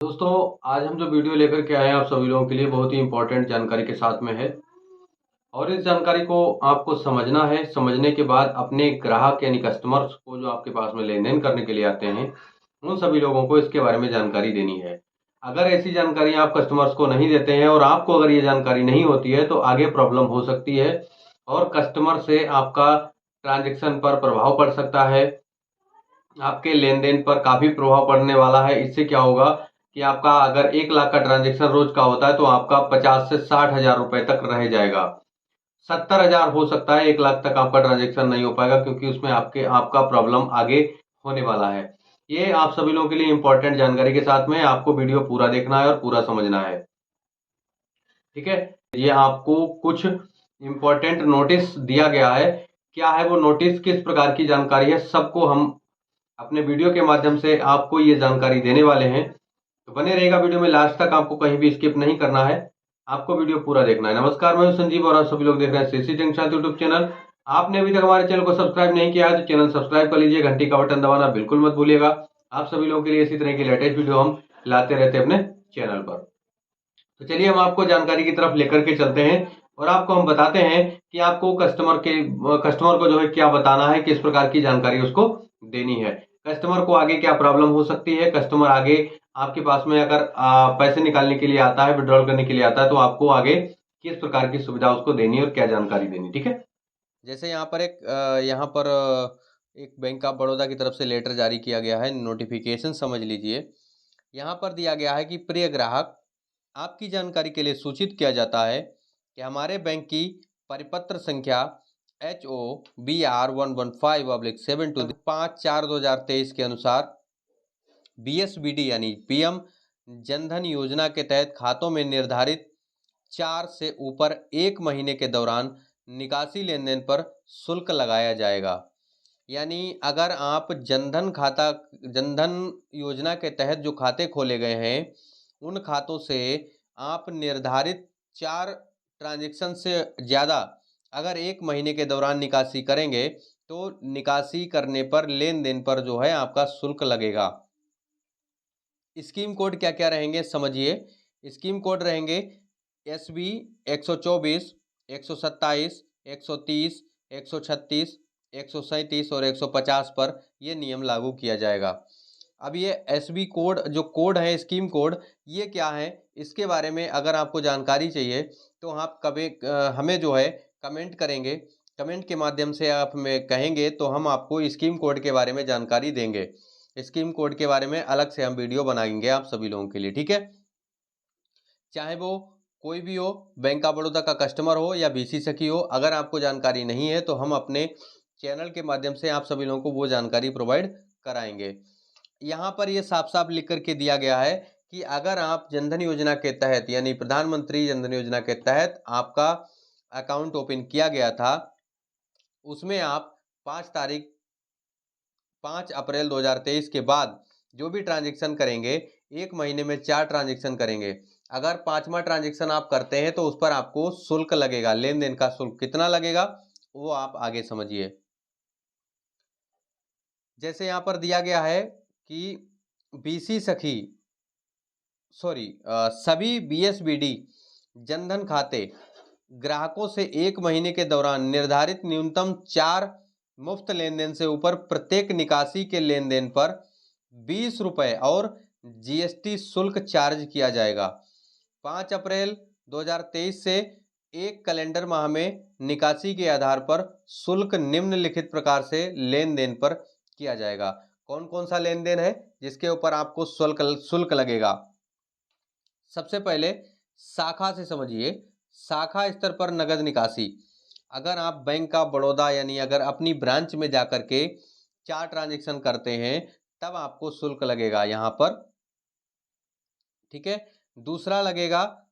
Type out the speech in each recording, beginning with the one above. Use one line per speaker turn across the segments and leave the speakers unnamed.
दोस्तों, आज हम जो वीडियो लेकर के आए हैं आप सभी लोगों के लिए बहुत ही इम्पोर्टेंट जानकारी के साथ में है। और इस जानकारी को आपको समझना है। समझने के बाद अपने ग्राहक यानी कस्टमर्स को जो आपके पास में लेन देन करने के लिए आते हैं, उन सभी लोगों को इसके बारे में जानकारी देनी है। अगर ऐसी जानकारी आप कस्टमर्स को नहीं देते हैं और आपको अगर ये जानकारी नहीं होती है तो आगे प्रॉब्लम हो सकती है और कस्टमर से आपका ट्रांजेक्शन पर प्रभाव पड़ सकता है। आपके लेन देन पर काफी प्रभाव पड़ने वाला है। इससे क्या होगा कि आपका अगर 1 लाख का ट्रांजेक्शन रोज का होता है तो आपका 50 से 60 हजार रुपए तक रह जाएगा। 70 हजार हो सकता है, 1 लाख तक आपका ट्रांजेक्शन नहीं हो पाएगा क्योंकि उसमें आपका प्रॉब्लम आगे होने वाला है। ये आप सभी लोगों के लिए इंपॉर्टेंट जानकारी के साथ में आपको वीडियो पूरा देखना है और पूरा समझना है। ठीक है। ये आपको कुछ इंपॉर्टेंट नोटिस दिया गया है। क्या है वो नोटिस, किस प्रकार की जानकारी है, सबको हम अपने वीडियो के माध्यम से आपको ये जानकारी देने वाले हैं। तो बने रहेगा वीडियो में लास्ट तक, आपको कहीं भी स्किप नहीं करना है, आपको वीडियो पूरा देखना है। नमस्कार, मैं हूं संजीव और आप सभी लोग देख रहे हैं सीसी टेंशन यूट्यूब चैनल। आपने अभी तक हमारे चैनल को सब्सक्राइब नहीं किया है तो चैनल सब्सक्राइब कर लीजिए, घंटी का बटन दबाना बिल्कुल मत भूलिएगा। आप सभी लोगों के लिए इसी तरह की लेटेस्ट वीडियो हम लाते रहते हैं अपने चैनल पर। तो चलिए हम आपको जानकारी की तरफ लेकर के चलते हैं और आपको हम बताते हैं कि आपको कस्टमर को जो है क्या बताना है, किस प्रकार की जानकारी उसको देनी है। कस्टमर को आगे क्या प्रॉब्लम हो सकती है, कस्टमर आगे आपके पास में अगर पैसे निकालने के लिए आता है, विड्रॉल करने के लिए आता है तो आपको आगे किस प्रकार की सुविधा उसको देनी है और क्या जानकारी देनी। ठीक है। जैसे यहाँ पर एक बैंक ऑफ बड़ौदा की तरफ से लेटर जारी किया गया है, नोटिफिकेशन समझ लीजिए। यहाँ पर दिया गया है कि प्रिय ग्राहक, आपकी जानकारी के लिए सूचित किया जाता है कि हमारे बैंक की परिपत्र संख्या HOBR115/7 5/4/2023 के अनुसार BSBD यानी PM जनधन योजना के तहत खातों में निर्धारित 4 से ऊपर 1 महीने के दौरान निकासी लेन देन पर शुल्क लगाया जाएगा। यानी अगर आप जनधन योजना के तहत जो खाते खोले गए हैं, उन खातों से आप निर्धारित 4 ट्रांजैक्शन से ज़्यादा अगर 1 महीने के दौरान निकासी करेंगे तो निकासी करने पर लेन देन पर जो है आपका शुल्क लगेगा। स्कीम कोड क्या क्या रहेंगे समझिए। स्कीम कोड रहेंगे SB 124, 127, 130, 136, 137 और 150 पर यह नियम लागू किया जाएगा। अब ये SB कोड जो कोड है, स्कीम कोड, ये क्या है, इसके बारे में अगर आपको जानकारी चाहिए तो आप कभी हमें जो है कमेंट करेंगे। कमेंट के माध्यम से आप हमें कहेंगे तो हम आपको स्कीम कोड के बारे में जानकारी देंगे। स्कीम कोड के बारे में अलग से हम वीडियो बनाएंगे आप सभी लोगों के लिए। ठीक है। चाहे वो कोई भी हो, बैंक ऑफ बड़ौदा का कस्टमर हो या BC सखी हो, अगर आपको जानकारी नहीं है तो हम अपने चैनल के माध्यम से आप सभी लोगों को वो जानकारी प्रोवाइड कराएंगे। यहाँ पर ये साफ साफ लिख करके दिया गया है कि अगर आप जनधन योजना के तहत यानी प्रधानमंत्री जनधन योजना के तहत आपका अकाउंट ओपन किया गया था, उसमें आप 5 अप्रैल 2023 के बाद जो भी ट्रांजेक्शन करेंगे, 1 महीने में 4 ट्रांजेक्शन करेंगे। अगर 5वां ट्रांजेक्शन आप करते हैं तो उस पर आपको शुल्क लगेगा। लेन देन का शुल्क कितना लगेगा वो आप आगे समझिए। जैसे यहाँ पर दिया गया है कि BC सखी सभी BSBD जनधन खाते ग्राहकों से 1 महीने के दौरान निर्धारित न्यूनतम 4 मुफ्त लेन देन से ऊपर प्रत्येक निकासी के लेन देन पर 20 रुपए और GST शुल्क चार्ज किया जाएगा। 5 अप्रैल 2023 से एक कैलेंडर माह में निकासी के आधार पर शुल्क निम्नलिखित प्रकार से लेन देन पर किया जाएगा। कौन कौन सा लेन देन है जिसके ऊपर आपको शुल्क लगेगा? सबसे पहले शाखा से समझिए। शाखा स्तर पर नगद निकासी, अगर आप बैंक ऑफ बड़ौदा यानी अगर अपनी ब्रांच में जाकर के 4 ट्रांजेक्शन करते हैं तब आपको शुल्क लगेगा यहाँ पर। ठीक है। दूसरा लगेगा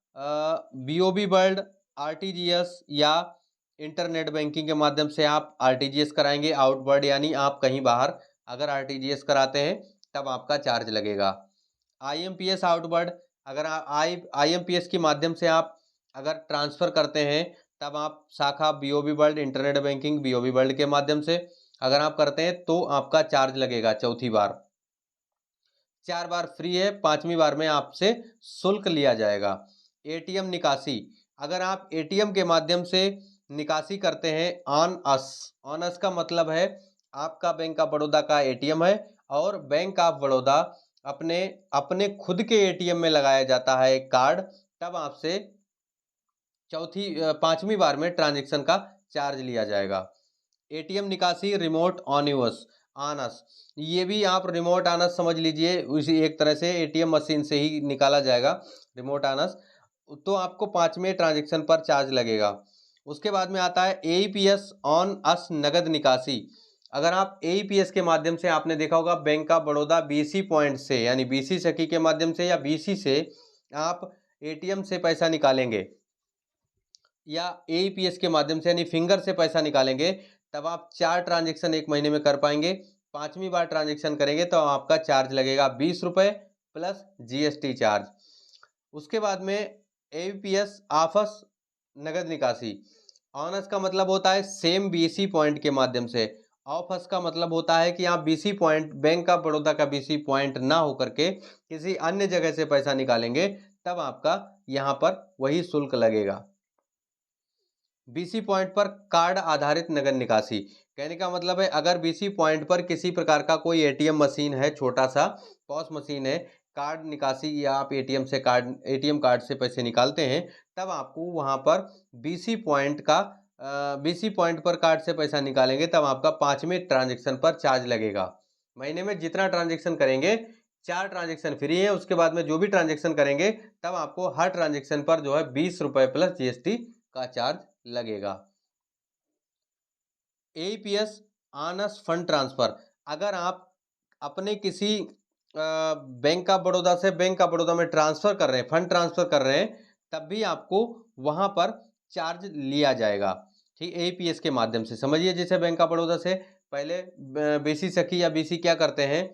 BOB वर्ल्ड, RTGS या इंटरनेट बैंकिंग के माध्यम से आप RTGS कराएंगे आउटवर्ड, यानी आप कहीं बाहर अगर RTGS कराते हैं तब आपका चार्ज लगेगा। IMPS आउटवर्ड, अगर IMPS के माध्यम से आप अगर ट्रांसफ़र करते हैं तब आप शाखा BOB world, internet banking BOB world के माध्यम से अगर आप करते हैं तो आपका चार्ज लगेगा चौथी बार। 4 बार फ्री है, 5वीं बार में आपसे शुल्क लिया जाएगा। एटीएम निकासी, अगर आप एटीएम के माध्यम से निकासी करते हैं ऑन अस का मतलब है आपका बैंक ऑफ बड़ौदा का एटीएम है और बैंक ऑफ बड़ौदा अपने अपने खुद के एटीएम में लगाया जाता है एक कार्ड, तब आपसे 5वीं बार में ट्रांजैक्शन का चार्ज लिया जाएगा। एटीएम निकासी रिमोट ऑनस, ये भी आप रिमोट ऑनस समझ लीजिए, उसी एक तरह से एटीएम मशीन से ही निकाला जाएगा रिमोट ऑनस, तो आपको 5वें ट्रांजैक्शन पर चार्ज लगेगा। उसके बाद में आता है एईपीएस ऑन अस नगद निकासी, अगर आप एईपीएस के माध्यम से, आपने देखा होगा bank of Baroda BC point से यानी बीसी सखी के माध्यम से या बीसी से आप एटीएम से पैसा निकालेंगे या एईपीएस के माध्यम से यानी फिंगर से पैसा निकालेंगे, तब आप 4 ट्रांजैक्शन एक महीने में कर पाएंगे। 5वीं बार ट्रांजैक्शन करेंगे तो आपका चार्ज लगेगा 20 रुपये प्लस जीएसटी चार्ज। उसके बाद में एईपीएस ऑफस नगद निकासी, ऑनस का मतलब होता है सेम बीसी पॉइंट के माध्यम से, ऑफस का मतलब होता है कि आप BC point, bank of Baroda का बीसी पॉइंट ना होकर के किसी अन्य जगह से पैसा निकालेंगे, तब आपका यहाँ पर वही शुल्क लगेगा। बीसी पॉइंट पर कार्ड आधारित नगद निकासी, कहने का मतलब है अगर बीसी पॉइंट पर किसी प्रकार का कोई एटीएम मशीन है, छोटा सा पॉस मशीन है, कार्ड निकासी या आप एटीएम कार्ड से पैसे निकालते हैं, तब आपको वहां पर बीसी पॉइंट पर कार्ड से पैसा निकालेंगे, तब आपका 5वें ट्रांजैक्शन पर चार्ज लगेगा। महीने में जितना ट्रांजैक्शन करेंगे, 4 ट्रांजैक्शन फ्री है, उसके बाद में जो भी ट्रांजैक्शन करेंगे तब आपको हर ट्रांजैक्शन पर जो है 20 रुपये प्लस जीएसटी का चार्ज लगेगा। एईपीएस ऑनस फंड ट्रांसफर, अगर आप अपने किसी बैंक ऑफ बड़ौदा से बैंक ऑफ बड़ौदा में ट्रांसफर कर रहे हैं, फंड ट्रांसफर कर रहे हैं, तब भी आपको वहां पर चार्ज लिया जाएगा। ठीक, एईपीएस के माध्यम से समझिए, जैसे बैंक ऑफ बड़ौदा से पहले बीसी सखी या बीसी क्या करते हैं,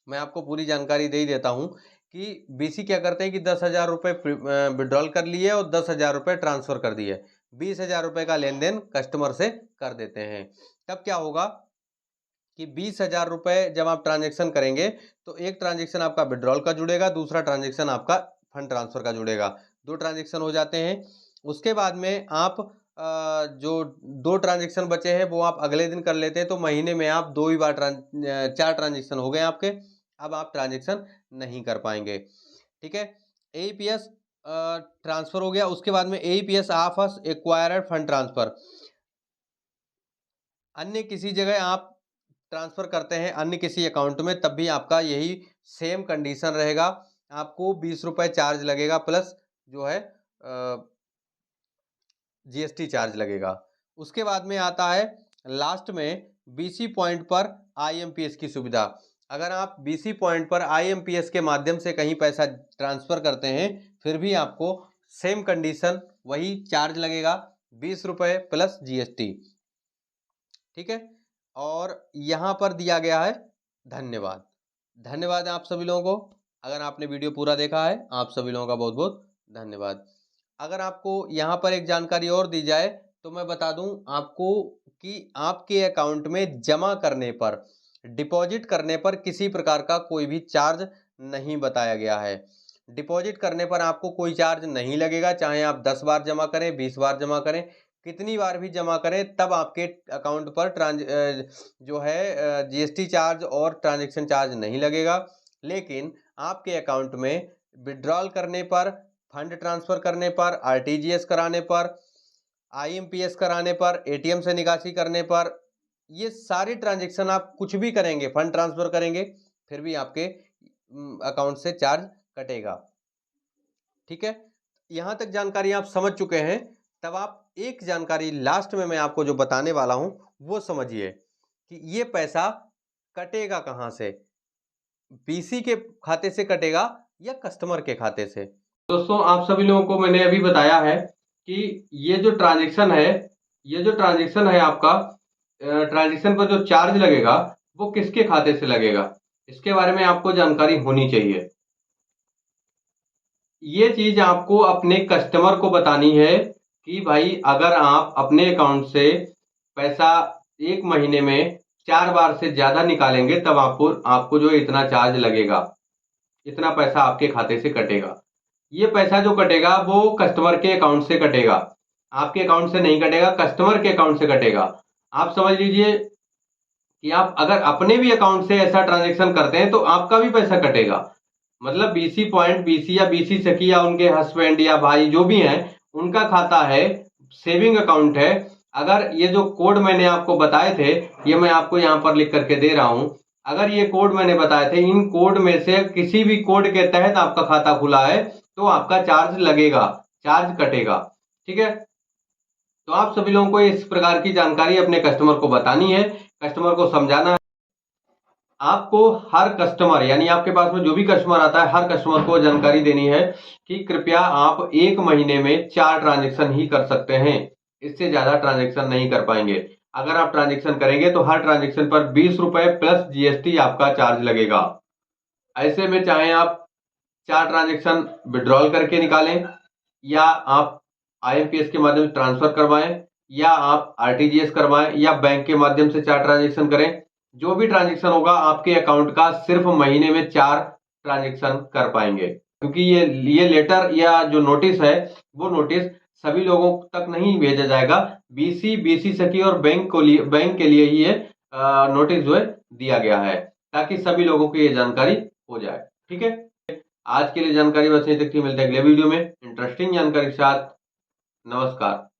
मैं आपको पूरी जानकारी दे ही देता हूं कि बीसी क्या करते हैं कि 10,000 रुपये विड्रॉल कर लिए और 10,000 रुपये ट्रांसफर कर दिए, 20,000 रुपये का लेन देन कस्टमर से कर देते हैं। तब क्या होगा कि 20,000 रुपये जब आप ट्रांजैक्शन करेंगे तो एक ट्रांजैक्शन आपका विड्रॉल का जुड़ेगा, दूसरा ट्रांजैक्शन आपका फंड ट्रांसफर का जुड़ेगा, 2 ट्रांजैक्शन हो जाते हैं। उसके बाद में आप जो 2 ट्रांजैक्शन बचे हैं वो आप अगले दिन कर लेते हैं, तो महीने में आप 2 ही बार 4 ट्रांजैक्शन हो गए आपके, अब आप ट्रांजैक्शन नहीं कर पाएंगे। ठीक है, एईपीएस ट्रांसफर हो गया। उसके बाद में एईपीएस ऑफस एक्वायर्ड फंड ट्रांसफर, अन्य किसी जगह आप ट्रांसफर करते हैं अन्य किसी अकाउंट में, तब भी आपका यही सेम कंडीशन रहेगा, आपको 20 रुपये चार्ज लगेगा प्लस जो है जीएसटी चार्ज लगेगा। उसके बाद में आता है लास्ट में बीसी पॉइंट पर आईएमपीएस की सुविधा, अगर आप बीसी पॉइंट पर आईएमपीएस के माध्यम से कहीं पैसा ट्रांसफर करते हैं, फिर भी आपको सेम कंडीशन वही चार्ज लगेगा, 20 रुपये प्लस जीएसटी। ठीक है, और यहाँ पर दिया गया है धन्यवाद। धन्यवाद आप सभी लोगों को, अगर आपने वीडियो पूरा देखा है, आप सभी लोगों का बहुत बहुत धन्यवाद। अगर आपको यहाँ पर एक जानकारी और दी जाए तो मैं बता दूं आपको कि आपके अकाउंट में जमा करने पर, डिपॉजिट करने पर किसी प्रकार का कोई भी चार्ज नहीं बताया गया है। डिपॉजिट करने पर आपको कोई चार्ज नहीं लगेगा, चाहे आप 10 बार जमा करें, 20 बार जमा करें, कितनी बार भी जमा करें, तब आपके अकाउंट पर जो है जीएसटी चार्ज और ट्रांजैक्शन चार्ज नहीं लगेगा। लेकिन आपके अकाउंट में विड्रॉल करने पर, फंड ट्रांसफर करने पर, आरटीजीएस कराने पर, आईएमपीएस कराने पर, एटीएम से निकासी करने पर, ये सारी ट्रांजैक्शन आप कुछ भी करेंगे, फंड ट्रांसफर करेंगे, फिर भी आपके अकाउंट से चार्ज कटेगा। ठीक है, यहां तक जानकारी आप समझ चुके हैं, तब आप एक जानकारी लास्ट में मैं आपको जो बताने वाला हूं वो समझिए कि ये पैसा कटेगा कहां से, बीसी के खाते से कटेगा या कस्टमर के खाते से। दोस्तों, आप सभी लोगों को मैंने अभी बताया है कि ये जो ट्रांजैक्शन है आपका, ट्रांजैक्शन पर जो चार्ज लगेगा वो किसके खाते से लगेगा, इसके बारे में आपको जानकारी होनी चाहिए। ये चीज आपको अपने कस्टमर को बतानी है कि भाई अगर आप अपने अकाउंट से पैसा एक महीने में 4 बार से ज्यादा निकालेंगे तब आपको आपको जो है इतना चार्ज लगेगा, इतना पैसा आपके खाते से कटेगा। ये पैसा जो कटेगा वो कस्टमर के अकाउंट से कटेगा, आपके अकाउंट से नहीं कटेगा, कस्टमर के अकाउंट से कटेगा। आप समझ लीजिए कि आप अगर अपने भी अकाउंट से ऐसा ट्रांजेक्शन करते हैं तो आपका भी पैसा कटेगा। मतलब बीसी पॉइंट, बीसी या बीसी सखी या उनके हस्बैंड या भाई जो भी हैं, उनका खाता है, सेविंग अकाउंट है। अगर ये जो कोड मैंने आपको बताए थे, ये मैं आपको यहाँ पर लिख करके दे रहा हूं, अगर ये कोड मैंने बताए थे, इन कोड में से किसी भी कोड के तहत आपका खाता खुला है तो आपका चार्ज लगेगा, चार्ज कटेगा। ठीक है, तो आप सभी लोगों को इस प्रकार की जानकारी अपने कस्टमर को बतानी है, कस्टमर को समझाना है। आपको हर कस्टमर यानी आपके पास में जो भी कस्टमर आता है, हर कस्टमर को जानकारी देनी है कि कृपया आप 1 महीने में 4 ट्रांजेक्शन ही कर सकते हैं, इससे ज्यादा ट्रांजेक्शन नहीं कर पाएंगे। अगर आप ट्रांजेक्शन करेंगे तो हर ट्रांजेक्शन पर 20 रुपए प्लस जीएसटी आपका चार्ज लगेगा। ऐसे में चाहे आप 4 ट्रांजेक्शन विड्रॉल करके निकालें, या आप आईएमपीएस के माध्यम से ट्रांसफर करवाएं, या आप आरटीजीएस करवाएं, या बैंक के माध्यम से 4 ट्रांजेक्शन करें, जो भी ट्रांजेक्शन होगा आपके अकाउंट का सिर्फ महीने में 4 ट्रांजेक्शन कर पाएंगे। क्योंकि ये लेटर या जो नोटिस है, वो नोटिस सभी लोगों तक नहीं भेजा जाएगा, बीसी, बीसी सखी और बैंक के लिए ही ये नोटिस जो है दिया गया है, ताकि सभी लोगों को ये जानकारी हो जाए। ठीक है, आज के लिए जानकारी बस यहीं तक थी। मिलते हैं अगले वीडियो में इंटरेस्टिंग जानकारी के साथ। नमस्कार।